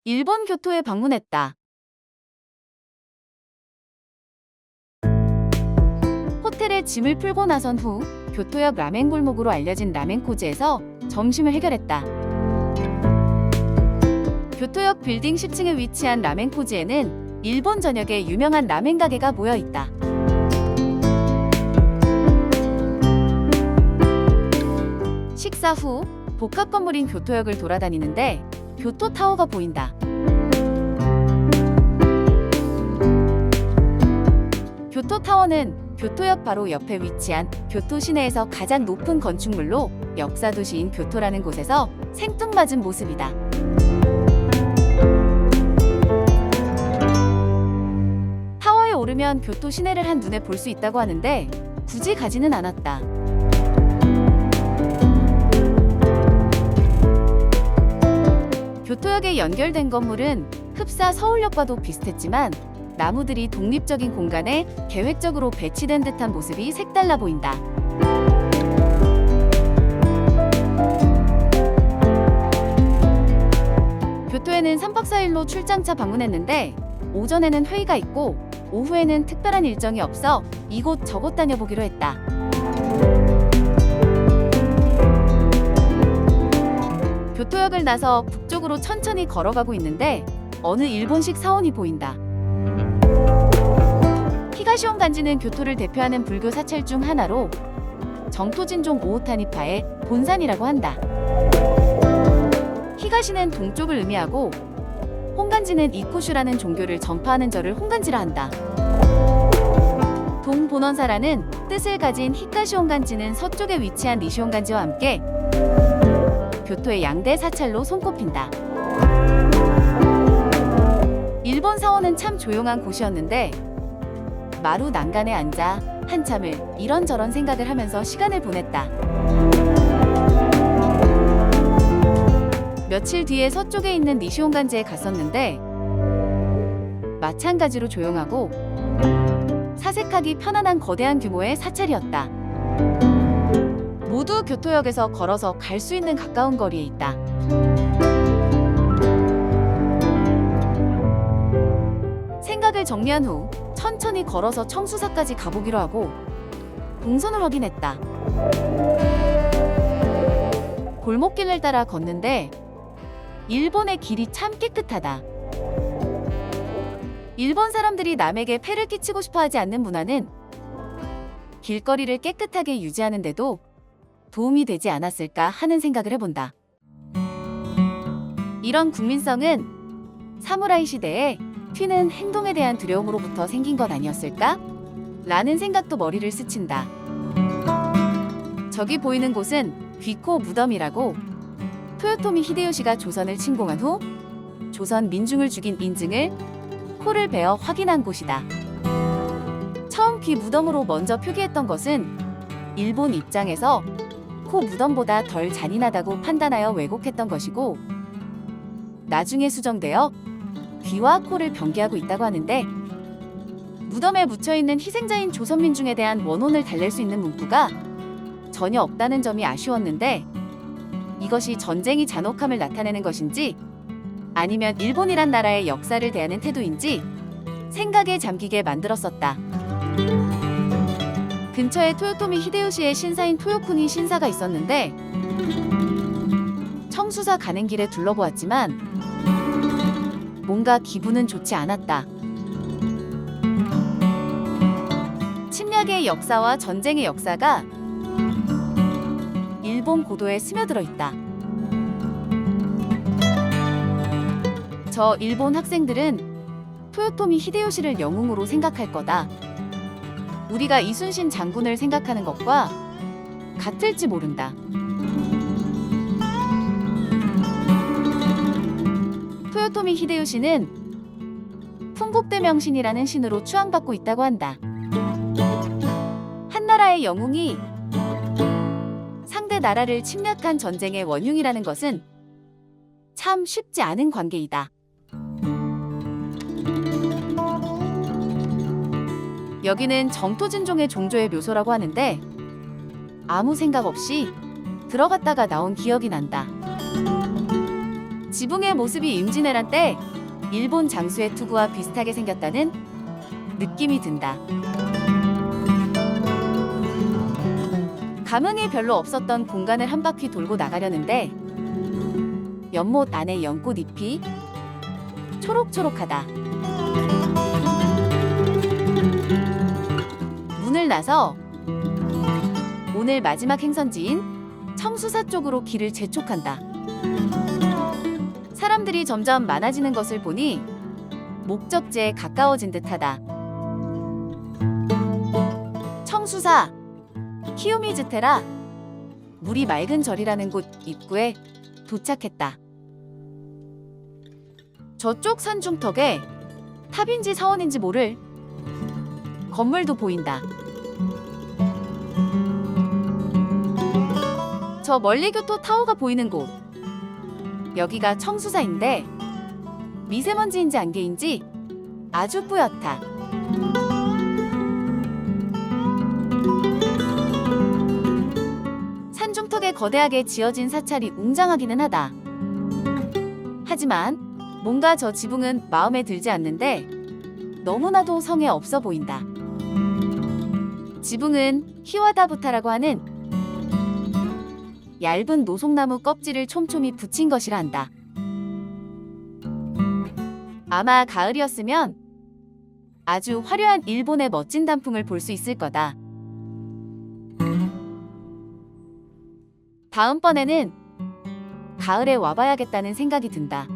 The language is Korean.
일본 교토에 방문했다. 호텔에 짐을 풀고 나선 후 교토역 라멘 골목으로 알려진 라멘코지에서 점심을 해결했다. 교토역 빌딩 10층에 위치한 라멘코지에는 일본 전역의 유명한 라멘 가게가 모여 있다. 식사 후 복합 건물인 교토역을 돌아다니는데 교토타워가 보인다. 교토타워는 교토역 바로 옆에 위치한 교토 시내에서 가장 높은 건축물로 역사 도시인 교토라는 곳에서 생뚱맞은 모습이다. 타워에 오르면 교토 시내를 한눈에 볼 수 있다고 하는데 굳이 가지는 않았다. 교토역에 연결된 건물은 흡사 서울역과도 비슷했지만 나무들이 독립적인 공간에 계획적으로 배치된 듯한 모습이 색달라 보인다. 교토에는 3박 4일로 출장차 방문했는데 오전에는 회의가 있고 오후에는 특별한 일정이 없어 이곳 저곳 다녀보기로 했다. 교토역을 나서 북쪽으로 천천히 걸어가고 있는데 어느 일본식 사원이 보인다. 히가시온 간지는 교토를 대표하는 불교 사찰 중 하나로 정토진종 오오타니파의 본산이라고 한다. 히가시는 동쪽을 의미하고 홍간지는 이코슈라는 종교를 전파하는 절을 홍간지라 한다. 동본원사라는 뜻을 가진 히가시온 간지는 서쪽에 위치한 니시온 간지와 함께 교토의 양대 사찰로 손꼽힌다. 일본 사원은 참 조용한 곳이었는데 마루 난간에 앉아 한참을 이런저런 생각을 하면서 시간을 보냈다. 며칠 뒤에 서쪽에 있는 니시온 간지에 갔었는데 마찬가지로 조용하고 사색하기 편안한 거대한 규모의 사찰이었다. 모두 교토역에서 걸어서 갈 수 있는 가까운 거리에 있다. 생각을 정리한 후 천천히 걸어서 청수사까지 가보기로 하고 동선을 확인했다. 골목길을 따라 걷는데 일본의 길이 참 깨끗하다. 일본 사람들이 남에게 폐를 끼치고 싶어하지 않는 문화는 길거리를 깨끗하게 유지하는데도 도움이 되지 않았을까 하는 생각을 해본다. 이런 국민성은 사무라이 시대에 튀는 행동에 대한 두려움으로부터 생긴 것 아니었을까? 라는 생각도 머리를 스친다. 저기 보이는 곳은 귀코 무덤이라고 토요토미 히데요시가 조선을 침공한 후 조선 민중을 죽인 인증을 코를 베어 확인한 곳이다. 처음 귀 무덤으로 먼저 표기했던 것은 일본 입장에서 코 무덤보다 덜 잔인하다고 판단하여 왜곡했던 것이고 나중에 수정되어 귀와 코를 병기하고 있다고 하는데 무덤에 묻혀있는 희생자인 조선민중에 대한 원혼을 달랠 수 있는 문구가 전혀 없다는 점이 아쉬웠는데 이것이 전쟁이 잔혹함을 나타내는 것인지 아니면 일본이란 나라의 역사를 대하는 태도인지 생각에 잠기게 만들었었다. 근처에 토요토미 히데요시의 신사인 토요쿠니 신사가 있었는데 청수사 가는 길에 둘러보았지만 뭔가 기분은 좋지 않았다. 침략의 역사와 전쟁의 역사가 일본 고도에 스며들어 있다. 저 일본 학생들은 토요토미 히데요시를 영웅으로 생각할 거다. 우리가 이순신 장군을 생각하는 것과 같을지 모른다. 토요토미 히데요시는 풍국대명신이라는 신으로 추앙받고 있다고 한다. 한나라의 영웅이 상대 나라를 침략한 전쟁의 원흉이라는 것은 참 쉽지 않은 관계이다. 여기는 정토진종의 종조의 묘소라고 하는데 아무 생각 없이 들어갔다가 나온 기억이 난다. 지붕의 모습이 임진왜란 때 일본 장수의 투구와 비슷하게 생겼다는 느낌이 든다. 감흥이 별로 없었던 공간을 한 바퀴 돌고 나가려는데 연못 안에 연꽃 잎이 초록초록하다. 문을 나서 오늘 마지막 행선지인 청수사 쪽으로 길을 재촉한다. 사람들이 점점 많아지는 것을 보니 목적지에 가까워진 듯하다. 청수사 키요미즈테라 물이 맑은 절이라는 곳 입구에 도착했다. 저쪽 산 중턱에 탑인지 사원인지 모를 건물도 보인다. 저 멀리 교토 타워가 보이는 곳. 여기가 청수사인데 미세먼지인지 안개인지 아주 뿌옇다. 산중턱에 거대하게 지어진 사찰이 웅장하기는 하다. 하지만 뭔가 저 지붕은 마음에 들지 않는데 너무나도 성에 없어 보인다. 지붕은 히와다부타라고 하는 얇은 노송나무 껍질을 촘촘히 붙인 것이라 한다. 아마 가을이었으면 아주 화려한 일본의 멋진 단풍을 볼 수 있을 거다. 다음번에는 가을에 와봐야겠다는 생각이 든다.